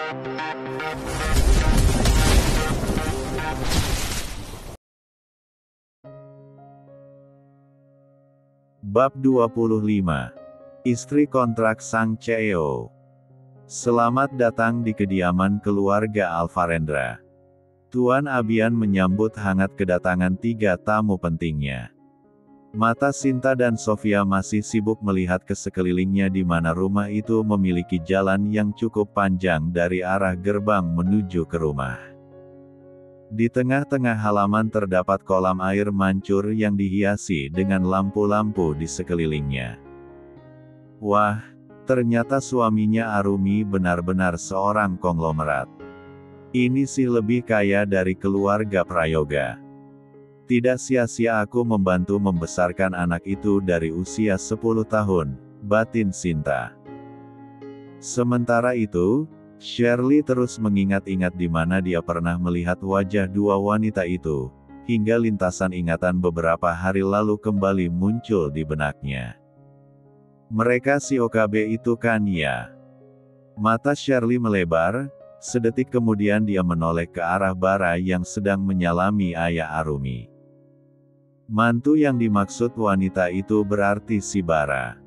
Bab 25. Istri kontrak Sang CEO. Selamat datang di kediaman keluarga Alvarendra. Tuan Abian menyambut hangat kedatangan 3 tamu pentingnya. Mata Sinta dan Sofia masih sibuk melihat ke sekelilingnya di mana rumah itu memiliki jalan yang cukup panjang dari arah gerbang menuju ke rumah. Di tengah-tengah halaman terdapat kolam air mancur yang dihiasi dengan lampu-lampu di sekelilingnya. Wah, ternyata suaminya Arumi benar-benar seorang konglomerat. Ini sih lebih kaya dari keluarga Prayoga. Tidak sia-sia aku membantu membesarkan anak itu dari usia 10 tahun, batin Sinta. Sementara itu, Shirley terus mengingat-ingat di mana dia pernah melihat wajah 2 wanita itu, hingga lintasan ingatan beberapa hari lalu kembali muncul di benaknya. Mereka si OKB itu kan ya? Mata Shirley melebar, sedetik kemudian dia menoleh ke arah Bara yang sedang menyalami ayah Arumi. Mantu yang dimaksud wanita itu berarti si Bara.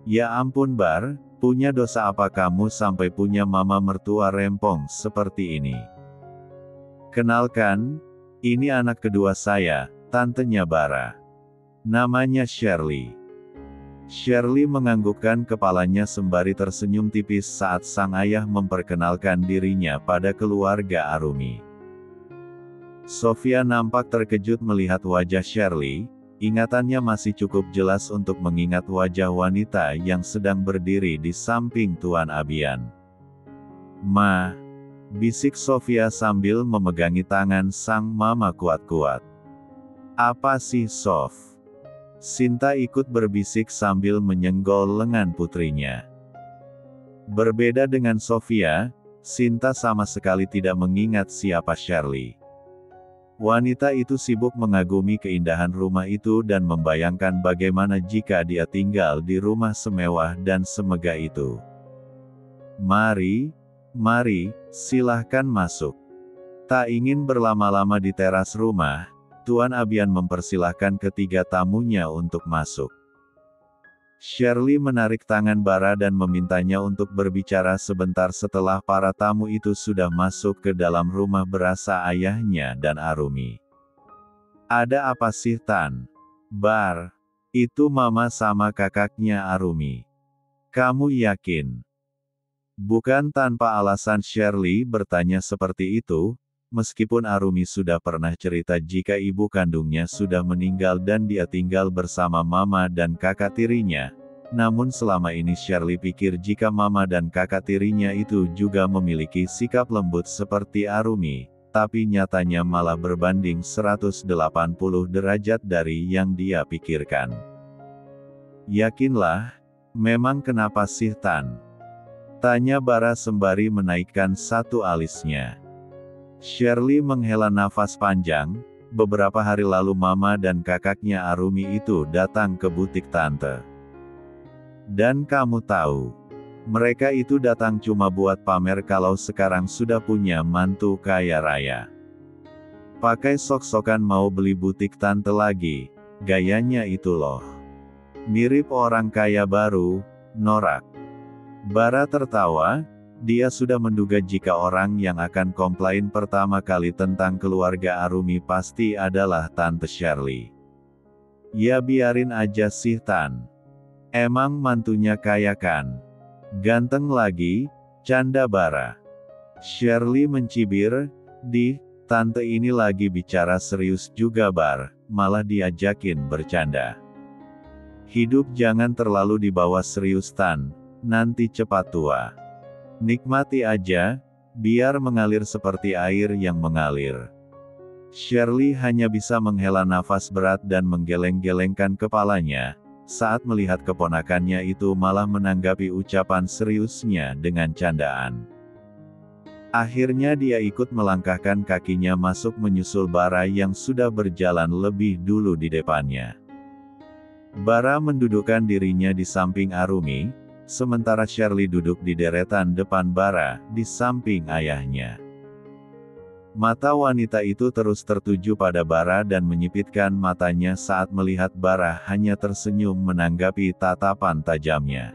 Ya ampun Bar, punya dosa apa kamu sampai punya mama mertua rempong seperti ini? Kenalkan, ini anak kedua saya, tantenya Bara. Namanya Shirley. Shirley menganggukkan kepalanya sembari tersenyum tipis saat sang ayah memperkenalkan dirinya pada keluarga Arumi. Sofia nampak terkejut melihat wajah Shirley. Ingatannya masih cukup jelas untuk mengingat wajah wanita yang sedang berdiri di samping Tuan Abian. Ma, bisik Sofia sambil memegangi tangan sang mama kuat-kuat. Apa sih Sof? Sinta ikut berbisik sambil menyenggol lengan putrinya. Berbeda dengan Sofia, Sinta sama sekali tidak mengingat siapa Shirley. Wanita itu sibuk mengagumi keindahan rumah itu dan membayangkan bagaimana jika dia tinggal di rumah semewah dan semegah itu. Mari, silahkan masuk. Tak ingin berlama-lama di teras rumah, Tuan Abian mempersilahkan ketiga tamunya untuk masuk. Shirley menarik tangan Bara dan memintanya untuk berbicara sebentar setelah para tamu itu sudah masuk ke dalam rumah berasa ayahnya dan Arumi. Ada apa sih Tan? Bar, itu mama sama kakaknya Arumi. Kamu yakin? Bukan tanpa alasan Shirley bertanya seperti itu, meskipun Arumi sudah pernah cerita jika ibu kandungnya sudah meninggal dan dia tinggal bersama mama dan kakak tirinya. Namun selama ini Shirley pikir jika mama dan kakak tirinya itu juga memiliki sikap lembut seperti Arumi, tapi nyatanya malah berbanding 180 derajat dari yang dia pikirkan. Yakinlah, memang kenapa sih Tan? Tanya Bara sembari menaikkan satu alisnya. Shirley menghela nafas panjang. Beberapa hari lalu mama dan kakaknya Arumi itu datang ke butik tante. Dan kamu tahu, mereka itu datang cuma buat pamer kalau sekarang sudah punya mantu kaya raya. Pakai sok-sokan mau beli butik tante lagi, gayanya itu loh. Mirip orang kaya baru, norak. Bara tertawa. Dia sudah menduga jika orang yang akan komplain pertama kali tentang keluarga Arumi pasti adalah Tante Shirley. Ya biarin aja sih Tan. Emang mantunya kaya kan? Ganteng lagi, canda Bara. Shirley mencibir, Tante ini lagi bicara serius juga Bar, malah diajakin bercanda. Hidup jangan terlalu dibawa serius Tan, nanti cepat tua. Nikmati aja, biar mengalir seperti air yang mengalir. Shirley hanya bisa menghela nafas berat dan menggeleng-gelengkan kepalanya, saat melihat keponakannya itu malah menanggapi ucapan seriusnya dengan candaan. Akhirnya dia ikut melangkahkan kakinya masuk menyusul Bara yang sudah berjalan lebih dulu di depannya. Bara mendudukkan dirinya di samping Arumi, sementara Shirley duduk di deretan depan bara, di samping ayahnya. Mata wanita itu terus tertuju pada bara dan menyipitkan matanya saat melihat bara hanya tersenyum menanggapi tatapan tajamnya.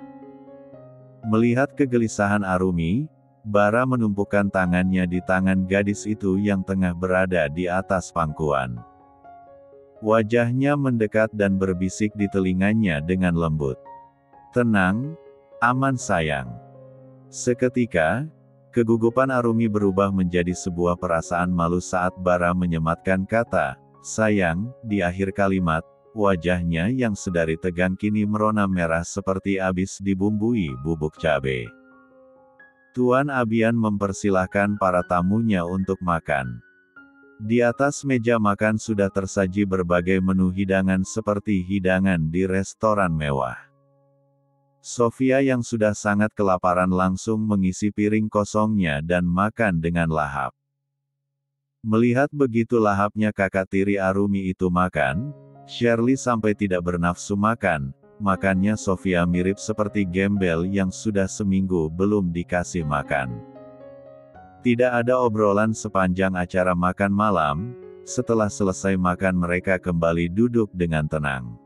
Melihat kegelisahan Arumi, bara menumpukan tangannya di tangan gadis itu yang tengah berada di atas pangkuan. Wajahnya mendekat dan berbisik di telinganya dengan lembut. "Tenang, aman sayang." Seketika, kegugupan Arumi berubah menjadi sebuah perasaan malu saat bara menyematkan kata, "sayang," di akhir kalimat. Wajahnya yang sedari tegang kini merona merah seperti habis dibumbui bubuk cabai. Tuan Abian mempersilahkan para tamunya untuk makan. Di atas meja makan sudah tersaji berbagai menu hidangan seperti hidangan di restoran mewah. Sofia yang sudah sangat kelaparan langsung mengisi piring kosongnya dan makan dengan lahap. Melihat begitu lahapnya kakak tiri Arumi itu makan, Shirley sampai tidak bernafsu makan. Makannya Sofia mirip seperti gembel yang sudah seminggu belum dikasih makan. Tidak ada obrolan sepanjang acara makan malam. Setelah selesai makan mereka kembali duduk dengan tenang.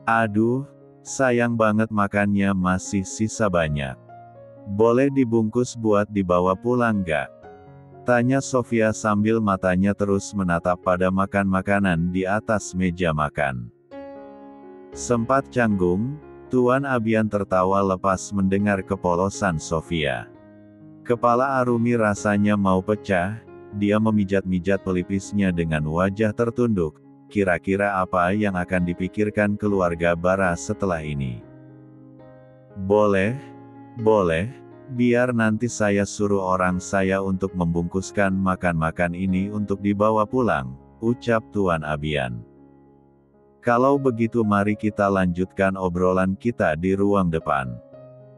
"Aduh, sayang banget makannya masih sisa banyak. Boleh dibungkus buat dibawa pulang gak?" tanya Sofia sambil matanya terus menatap pada makanan di atas meja makan. Sempat canggung, Tuan Abian tertawa lepas mendengar kepolosan Sofia. Kepala Arumi rasanya mau pecah, dia memijat-mijat pelipisnya dengan wajah tertunduk. Kira-kira apa yang akan dipikirkan keluarga Bara setelah ini? Boleh, biar nanti saya suruh orang saya untuk membungkuskan makan-makan ini untuk dibawa pulang, ucap Tuan Abian. Kalau begitu mari kita lanjutkan obrolan kita di ruang depan.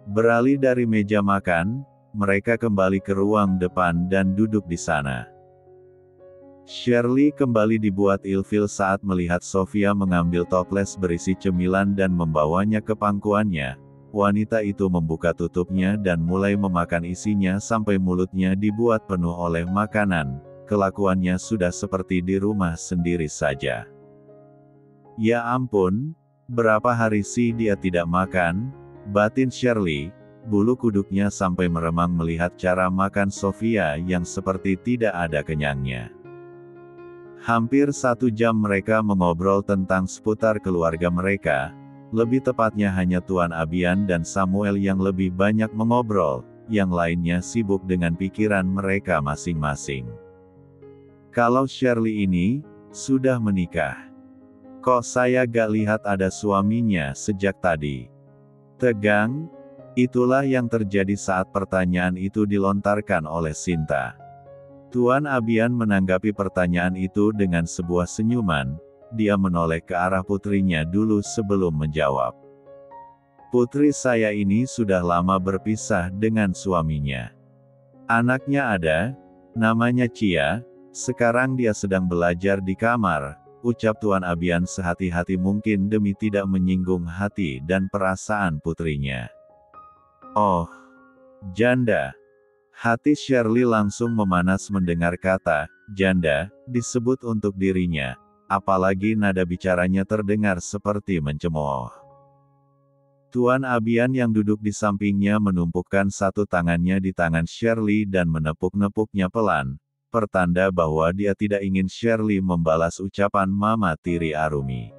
Beralih dari meja makan, mereka kembali ke ruang depan dan duduk di sana. Shirley kembali dibuat ilfil saat melihat Sofia mengambil toples berisi cemilan dan membawanya ke pangkuannya. Wanita itu membuka tutupnya dan mulai memakan isinya sampai mulutnya dibuat penuh oleh makanan. Kelakuannya sudah seperti di rumah sendiri saja. Ya ampun, berapa hari sih dia tidak makan? Batin Shirley, bulu kuduknya sampai meremang melihat cara makan Sofia yang seperti tidak ada kenyangnya. Hampir 1 jam mereka mengobrol tentang seputar keluarga mereka. Lebih tepatnya hanya Tuan Abian dan Samuel yang lebih banyak mengobrol, yang lainnya sibuk dengan pikiran mereka masing-masing. Kalau Shirley ini, sudah menikah. Kok saya gak lihat ada suaminya sejak tadi? Tegang, itulah yang terjadi saat pertanyaan itu dilontarkan oleh Sinta. Tuan Abian menanggapi pertanyaan itu dengan sebuah senyuman. Dia menoleh ke arah putrinya dulu sebelum menjawab. Putri saya ini sudah lama berpisah dengan suaminya. Anaknya ada, namanya Cia, sekarang dia sedang belajar di kamar, ucap Tuan Abian sehati-hati mungkin demi tidak menyinggung hati dan perasaan putrinya. Oh, janda. Hati Shirley langsung memanas mendengar kata, janda, disebut untuk dirinya. Apalagi nada bicaranya terdengar seperti mencemooh. Tuan Abian yang duduk di sampingnya menumpukkan satu tangannya di tangan Shirley dan menepuk-nepuknya pelan, pertanda bahwa dia tidak ingin Shirley membalas ucapan mama tiri Arumi.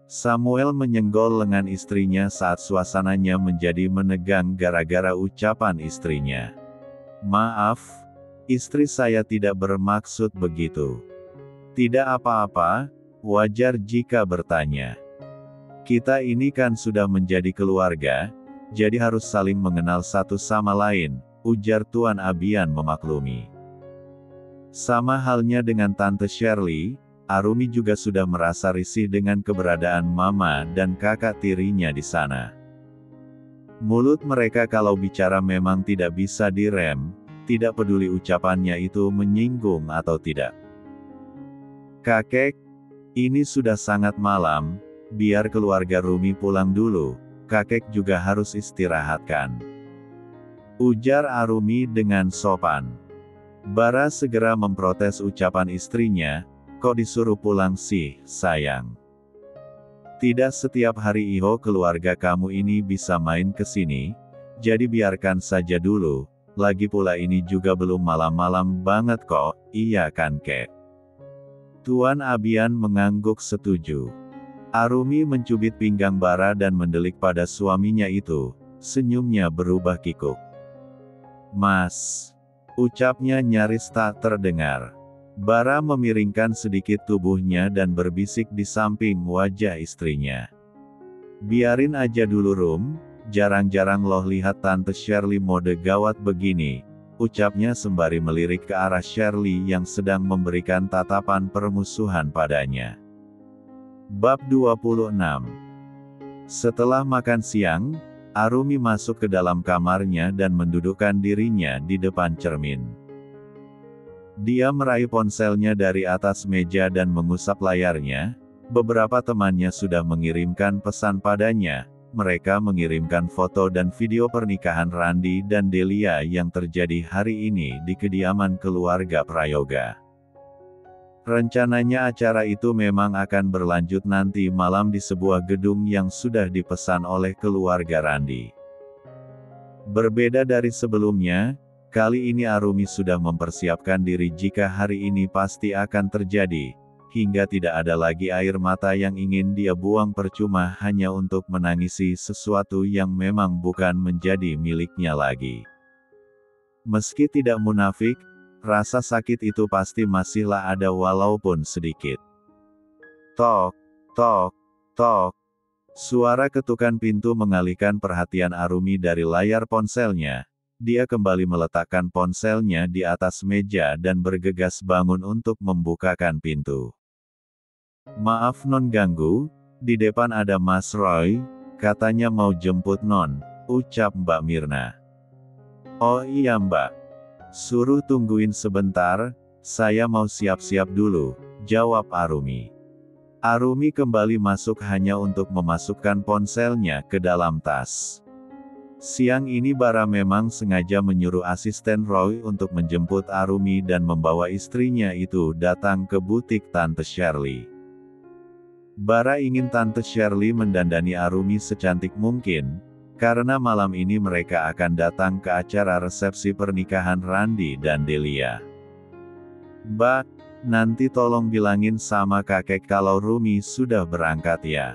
Samuel menyenggol lengan istrinya saat suasananya menjadi menegang gara-gara ucapan istrinya. Maaf, istri saya tidak bermaksud begitu. Tidak apa-apa, wajar jika bertanya. Kita ini kan sudah menjadi keluarga, jadi harus saling mengenal satu sama lain, ujar Tuan Abian memaklumi. Sama halnya dengan Tante Shirley, Arumi juga sudah merasa risih dengan keberadaan mama dan kakak tirinya di sana. Mulut mereka kalau bicara memang tidak bisa direm, tidak peduli ucapannya itu menyinggung atau tidak. Kakek, ini sudah sangat malam, biar keluarga Rumi pulang dulu, kakek juga harus istirahatkan. Ujar Arumi dengan sopan. Bara segera memprotes ucapan istrinya, kok disuruh pulang sih, sayang? Tidak setiap hari Iho keluarga kamu ini bisa main ke sini, jadi biarkan saja dulu, lagi pula ini juga belum malam-malam banget kok, iya kan kek? Tuan Abian mengangguk setuju. Arumi mencubit pinggang Bara dan mendelik pada suaminya itu, senyumnya berubah kikuk. Mas, ucapnya nyaris tak terdengar. Bara memiringkan sedikit tubuhnya dan berbisik di samping wajah istrinya. Biarin aja dulu Rum, jarang-jarang loh lihat Tante Shirley mode gawat begini, ucapnya sembari melirik ke arah Shirley yang sedang memberikan tatapan permusuhan padanya. Bab 26. Setelah makan siang, Arumi masuk ke dalam kamarnya dan mendudukkan dirinya di depan cermin. Dia meraih ponselnya dari atas meja dan mengusap layarnya. Beberapa temannya sudah mengirimkan pesan padanya. Mereka mengirimkan foto dan video pernikahan Randi dan Delia yang terjadi hari ini di kediaman keluarga Prayoga. Rencananya acara itu memang akan berlanjut nanti malam di sebuah gedung yang sudah dipesan oleh keluarga Randi. Berbeda dari sebelumnya, kali ini Arumi sudah mempersiapkan diri jika hari ini pasti akan terjadi, hingga tidak ada lagi air mata yang ingin dia buang percuma hanya untuk menangisi sesuatu yang memang bukan menjadi miliknya lagi. Meski tidak munafik, rasa sakit itu pasti masihlah ada walaupun sedikit. Tok, tok, tok. Suara ketukan pintu mengalihkan perhatian Arumi dari layar ponselnya. Dia kembali meletakkan ponselnya di atas meja dan bergegas bangun untuk membukakan pintu. Maaf non ganggu, di depan ada Mas Roy, katanya mau jemput non, ucap Mbak Mirna. Oh iya Mbak. Suruh tungguin sebentar, saya mau siap-siap dulu, jawab Arumi. Arumi kembali masuk hanya untuk memasukkan ponselnya ke dalam tas. Siang ini Bara memang sengaja menyuruh asisten Roy untuk menjemput Arumi dan membawa istrinya itu datang ke butik Tante Shirley. Bara ingin Tante Shirley mendandani Arumi secantik mungkin, karena malam ini mereka akan datang ke acara resepsi pernikahan Randi dan Delia. Mbak, nanti tolong bilangin sama kakek kalau Rumi sudah berangkat ya.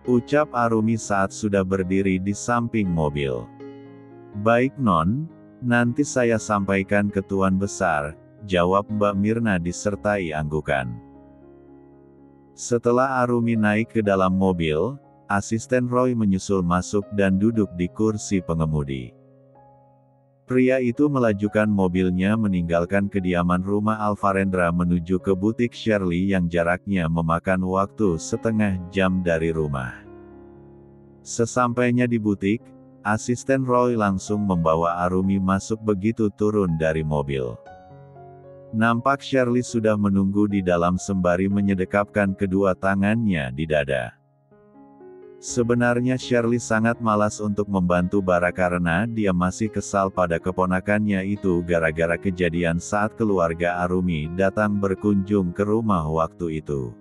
Ucap Arumi saat sudah berdiri di samping mobil. Baik non, nanti saya sampaikan ke Tuan Besar, jawab Mbak Mirna disertai anggukan. Setelah Arumi naik ke dalam mobil, asisten Roy menyusul masuk dan duduk di kursi pengemudi. Pria itu melajukan mobilnya meninggalkan kediaman rumah Alvarendra menuju ke butik Shirley yang jaraknya memakan waktu setengah jam dari rumah. Sesampainya di butik, asisten Roy langsung membawa Arumi masuk begitu turun dari mobil. Nampak Shirley sudah menunggu di dalam sembari menyedekapkan kedua tangannya di dada. Sebenarnya Shirley sangat malas untuk membantu Bara karena dia masih kesal pada keponakannya itu gara-gara kejadian saat keluarga Arumi datang berkunjung ke rumah waktu itu.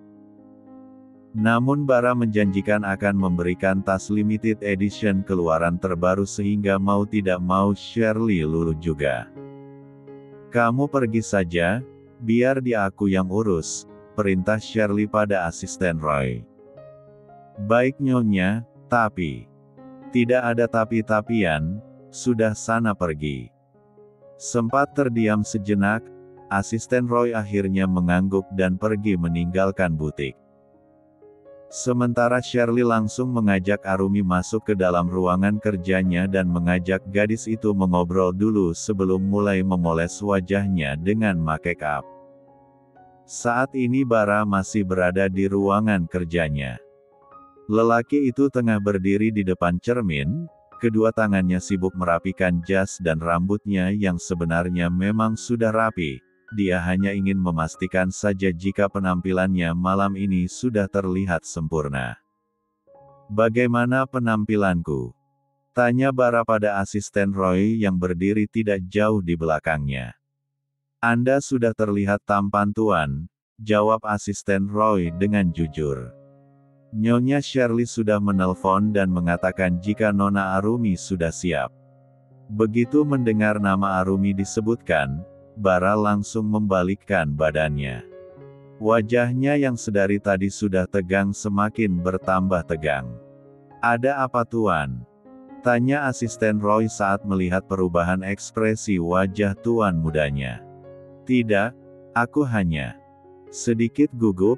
Namun Bara menjanjikan akan memberikan tas limited edition keluaran terbaru sehingga mau tidak mau Shirley luluh juga. Kamu pergi saja, biar dia aku yang urus, perintah Shirley pada asisten Roy. Baik nyonya, tapi. Tidak ada tapi-tapian, sudah sana pergi. Sempat terdiam sejenak, asisten Roy akhirnya mengangguk dan pergi meninggalkan butik. Sementara Shirley langsung mengajak Arumi masuk ke dalam ruangan kerjanya dan mengajak gadis itu mengobrol dulu sebelum mulai memoles wajahnya dengan make up. Saat ini Bara masih berada di ruangan kerjanya. Lelaki itu tengah berdiri di depan cermin, kedua tangannya sibuk merapikan jas dan rambutnya yang sebenarnya memang sudah rapi, dia hanya ingin memastikan saja jika penampilannya malam ini sudah terlihat sempurna. Bagaimana penampilanku? Tanya Bara pada asisten Roy yang berdiri tidak jauh di belakangnya. Anda sudah terlihat tampan Tuan, jawab asisten Roy dengan jujur. Nyonya Shirley sudah menelpon dan mengatakan jika Nona Arumi sudah siap. Begitu mendengar nama Arumi disebutkan, Bara langsung membalikkan badannya. Wajahnya yang sedari tadi sudah tegang semakin bertambah tegang. Ada apa Tuan? Tanya asisten Roy saat melihat perubahan ekspresi wajah tuan mudanya. Tidak, aku hanya sedikit gugup,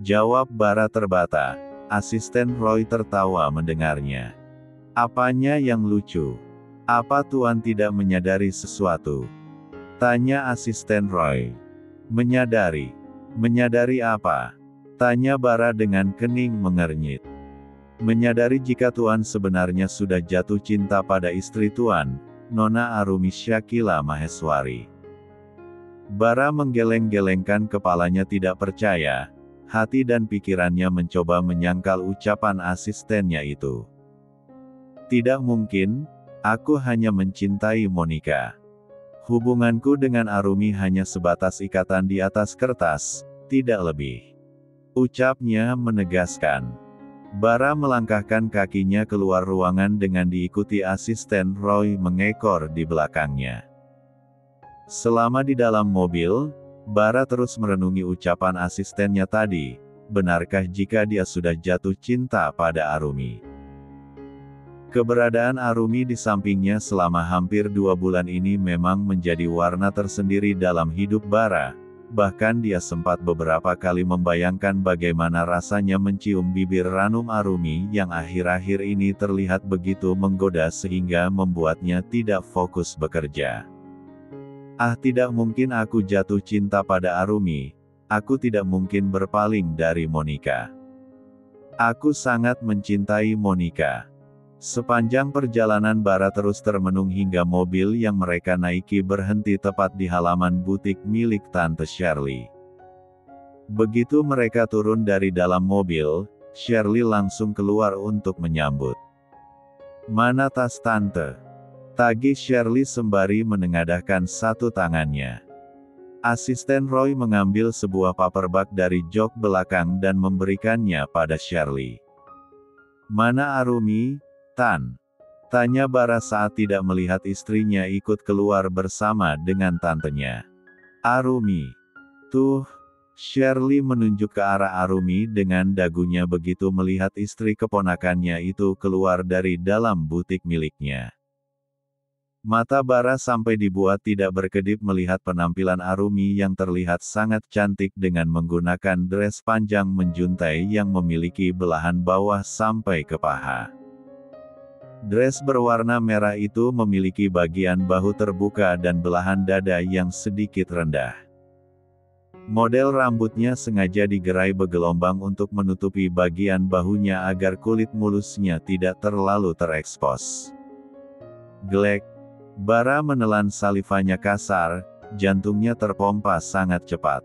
jawab Bara terbata. Asisten Roy tertawa mendengarnya. Apanya yang lucu? Apa Tuan tidak menyadari sesuatu? Tanya asisten Roy. Menyadari? Menyadari apa? Tanya Bara dengan kening mengernyit. Menyadari jika Tuan sebenarnya sudah jatuh cinta pada istri Tuan, Nona Arumi Shakila Maheswari. Bara menggeleng-gelengkan kepalanya tidak percaya, hati dan pikirannya mencoba menyangkal ucapan asistennya itu. Tidak mungkin, aku hanya mencintai Monica. Hubunganku dengan Arumi hanya sebatas ikatan di atas kertas, tidak lebih. Ucapnya menegaskan. Bara melangkahkan kakinya keluar ruangan dengan diikuti asisten Roy mengekor di belakangnya. Selama di dalam mobil, Bara terus merenungi ucapan asistennya tadi, benarkah jika dia sudah jatuh cinta pada Arumi? Keberadaan Arumi di sampingnya selama hampir 2 bulan ini memang menjadi warna tersendiri dalam hidup Bara, bahkan dia sempat beberapa kali membayangkan bagaimana rasanya mencium bibir ranum Arumi yang akhir-akhir ini terlihat begitu menggoda sehingga membuatnya tidak fokus bekerja. Ah, tidak mungkin aku jatuh cinta pada Arumi, aku tidak mungkin berpaling dari Monica. Aku sangat mencintai Monica. Sepanjang perjalanan Bara terus termenung hingga mobil yang mereka naiki berhenti tepat di halaman butik milik Tante Shirley. Begitu mereka turun dari dalam mobil, Shirley langsung keluar untuk menyambut. Mana tas Tante? Tagih Shirley sembari menengadahkan satu tangannya. Asisten Roy mengambil sebuah paperback dari jok belakang dan memberikannya pada Shirley. Mana Arumi, Tan? Tanya Bara saat tidak melihat istrinya ikut keluar bersama dengan tantenya. Arumi. Tuh, Shirley menunjuk ke arah Arumi dengan dagunya begitu melihat istri keponakannya itu keluar dari dalam butik miliknya. Mata Bara sampai dibuat tidak berkedip melihat penampilan Arumi yang terlihat sangat cantik dengan menggunakan dress panjang menjuntai yang memiliki belahan bawah sampai ke paha. Dress berwarna merah itu memiliki bagian bahu terbuka dan belahan dada yang sedikit rendah. Model rambutnya sengaja digerai bergelombang untuk menutupi bagian bahunya agar kulit mulusnya tidak terlalu terekspos. Glek. Bara menelan salivanya kasar, jantungnya terpompa sangat cepat.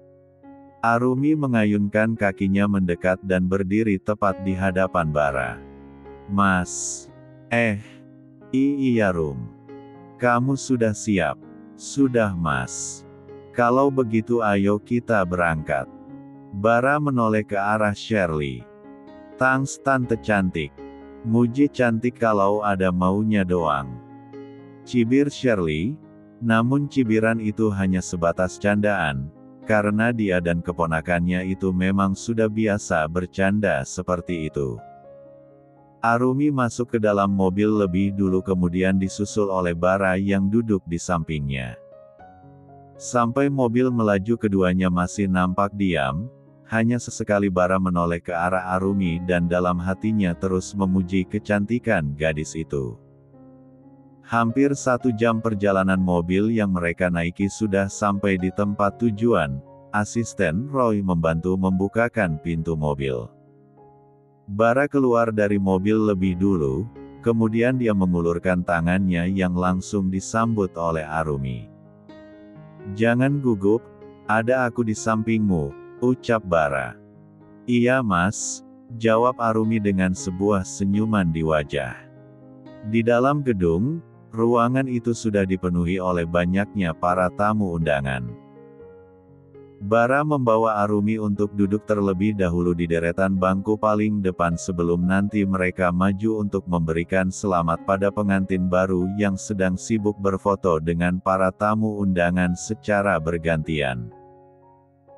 Arumi mengayunkan kakinya mendekat dan berdiri tepat di hadapan Bara. Mas. Iya Rum. Kamu sudah siap? Sudah Mas. Kalau begitu ayo kita berangkat. Bara menoleh ke arah Shirley. Thanks Tante cantik. Muji cantik kalau ada maunya doang. Cibir Shirley, namun cibiran itu hanya sebatas candaan, karena dia dan keponakannya itu memang sudah biasa bercanda seperti itu. Arumi masuk ke dalam mobil lebih dulu kemudian disusul oleh Bara yang duduk di sampingnya. Sampai mobil melaju keduanya masih nampak diam, hanya sesekali Bara menoleh ke arah Arumi dan dalam hatinya terus memuji kecantikan gadis itu. Hampir 1 jam perjalanan mobil yang mereka naiki sudah sampai di tempat tujuan, asisten Roy membantu membukakan pintu mobil. Bara keluar dari mobil lebih dulu, kemudian dia mengulurkan tangannya yang langsung disambut oleh Arumi. Jangan gugup, ada aku di sampingmu, ucap Bara. Iya Mas, Jawab Arumi dengan sebuah senyuman di wajah. Di dalam gedung, ruangan itu sudah dipenuhi oleh banyaknya para tamu undangan. Bara membawa Arumi untuk duduk terlebih dahulu di deretan bangku paling depan sebelum nanti mereka maju untuk memberikan selamat pada pengantin baru yang sedang sibuk berfoto dengan para tamu undangan secara bergantian.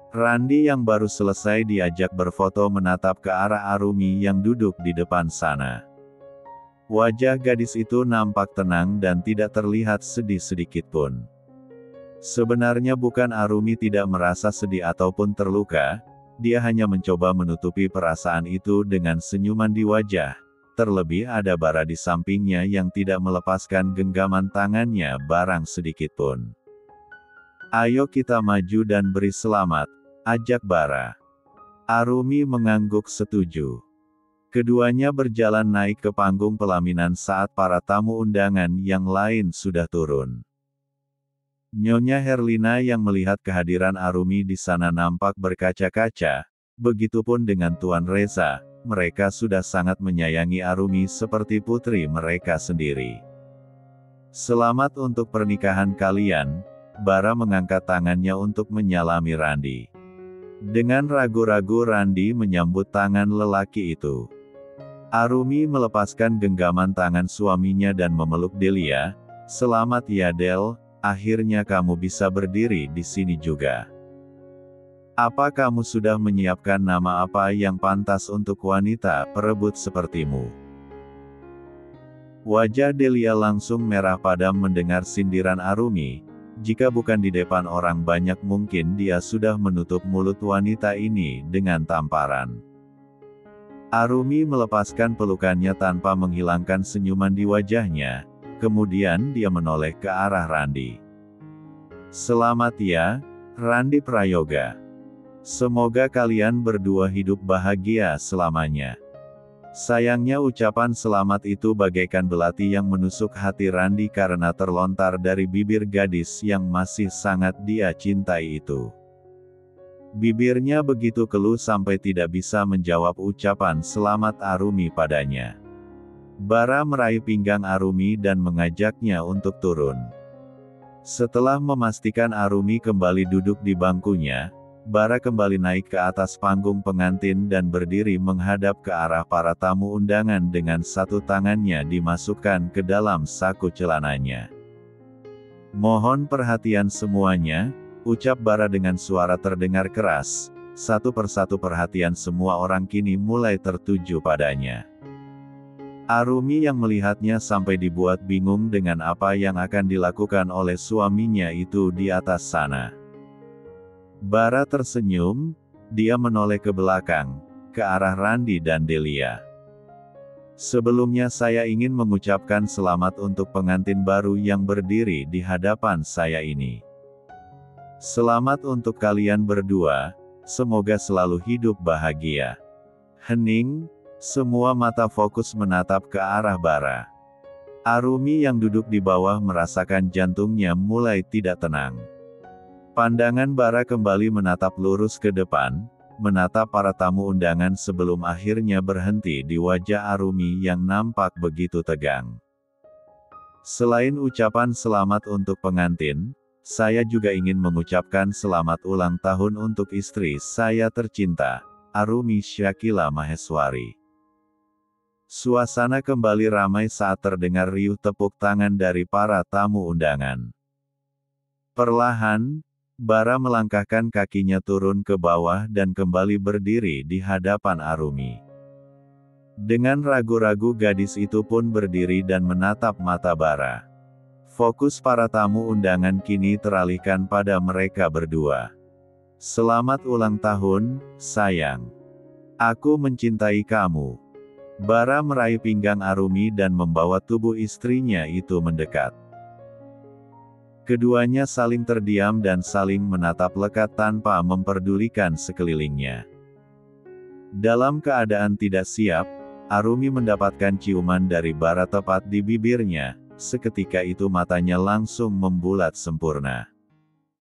Randi yang baru selesai diajak berfoto menatap ke arah Arumi yang duduk di depan sana. Wajah gadis itu nampak tenang dan tidak terlihat sedih sedikitpun. Sebenarnya bukan Arumi tidak merasa sedih ataupun terluka, dia hanya mencoba menutupi perasaan itu dengan senyuman di wajah. Terlebih ada Bara di sampingnya yang tidak melepaskan genggaman tangannya barang sedikitpun. Ayo kita maju dan beri selamat, ajak Bara. Arumi mengangguk setuju. Keduanya berjalan naik ke panggung pelaminan saat para tamu undangan yang lain sudah turun. Nyonya Herlina yang melihat kehadiran Arumi di sana nampak berkaca-kaca, begitupun dengan Tuan Reza, mereka sudah sangat menyayangi Arumi seperti putri mereka sendiri. Selamat untuk pernikahan kalian, Bara mengangkat tangannya untuk menyalami Randi. Dengan ragu-ragu Randi menyambut tangan lelaki itu. Arumi melepaskan genggaman tangan suaminya dan memeluk Delia. Selamat ya Del. Akhirnya kamu bisa berdiri di sini juga. Apa kamu sudah menyiapkan nama apa yang pantas untuk wanita perebut sepertimu? Wajah Delia langsung merah padam mendengar sindiran Arumi. Jika bukan di depan orang banyak mungkin dia sudah menutup mulut wanita ini dengan tamparan. Arumi melepaskan pelukannya tanpa menghilangkan senyuman di wajahnya. Kemudian dia menoleh ke arah Randi. Selamat ya, Randi Prayoga. Semoga kalian berdua hidup bahagia selamanya. Sayangnya ucapan selamat itu bagaikan belati yang menusuk hati Randi karena terlontar dari bibir gadis yang masih sangat dia cintai itu. Bibirnya begitu keluh sampai tidak bisa menjawab ucapan selamat Arumi padanya. Bara meraih pinggang Arumi dan mengajaknya untuk turun. Setelah memastikan Arumi kembali duduk di bangkunya, Bara kembali naik ke atas panggung pengantin dan berdiri menghadap ke arah para tamu undangan dengan satu tangannya dimasukkan ke dalam saku celananya. Mohon perhatian semuanya, ucap Bara dengan suara terdengar keras. Satu persatu perhatian semua orang kini mulai tertuju padanya. Arumi yang melihatnya sampai dibuat bingung dengan apa yang akan dilakukan oleh suaminya itu di atas sana. Bara tersenyum, dia menoleh ke belakang, ke arah Randi dan Delia. Sebelumnya saya ingin mengucapkan selamat untuk pengantin baru yang berdiri di hadapan saya ini. Selamat untuk kalian berdua, semoga selalu hidup bahagia. Hening. Semua mata fokus menatap ke arah Bara. Arumi yang duduk di bawah merasakan jantungnya mulai tidak tenang. Pandangan Bara kembali menatap lurus ke depan, menatap para tamu undangan sebelum akhirnya berhenti di wajah Arumi yang nampak begitu tegang. Selain ucapan selamat untuk pengantin, saya juga ingin mengucapkan selamat ulang tahun untuk istri saya tercinta, Arumi Syakila Maheswari. Suasana kembali ramai saat terdengar riuh tepuk tangan dari para tamu undangan. Perlahan, Bara melangkahkan kakinya turun ke bawah dan kembali berdiri di hadapan Arumi. Dengan ragu-ragu gadis itu pun berdiri dan menatap mata Bara. Fokus para tamu undangan kini teralihkan pada mereka berdua. Selamat ulang tahun, sayang. Aku mencintai kamu. Bara meraih pinggang Arumi dan membawa tubuh istrinya itu mendekat. Keduanya saling terdiam dan saling menatap lekat tanpa memperdulikan sekelilingnya. Dalam keadaan tidak siap, Arumi mendapatkan ciuman dari Bara tepat di bibirnya, seketika itu matanya langsung membulat sempurna.